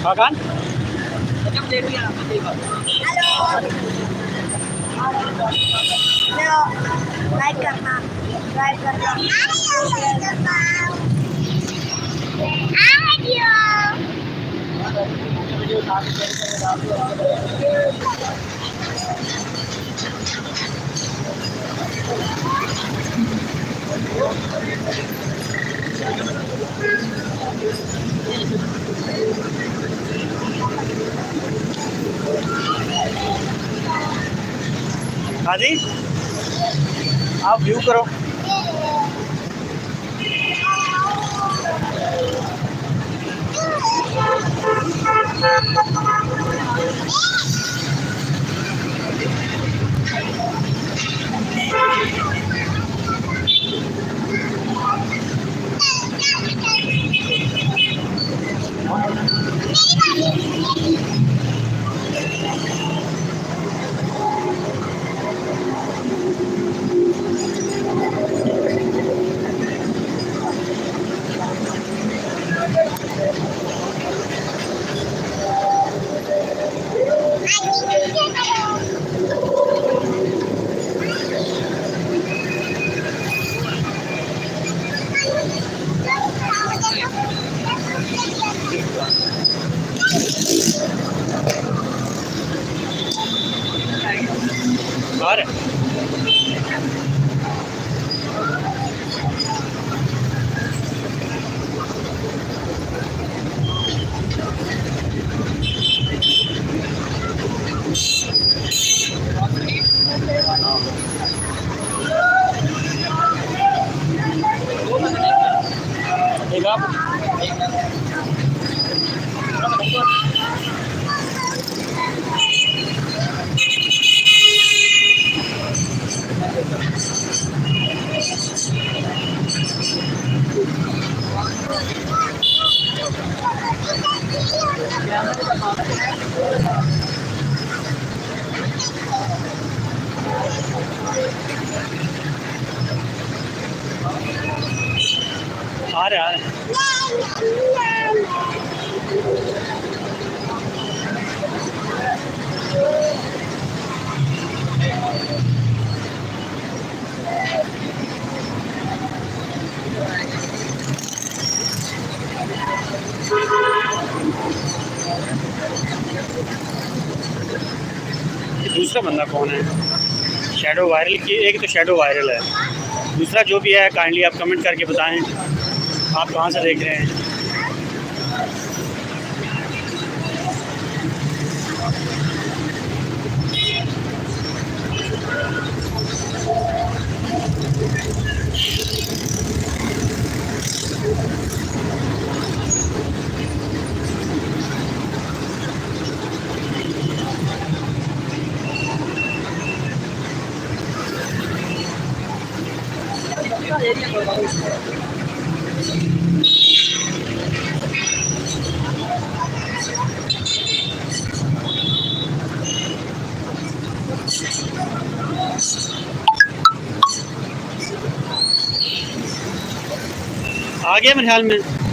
Kakan? Hello like करना subscribe करना हाँ जी, आप व्यू करो। बाहर है। एक आप आ रहे हैं। दूसरा बंदा कौन है? शैडो वायरल की, एक तो शैडो वायरल है, दूसरा जो भी है काइंडली आप कमेंट करके बताएं आप कहाँ से देख रहे हैं। आ गया मेरे ख्याल में।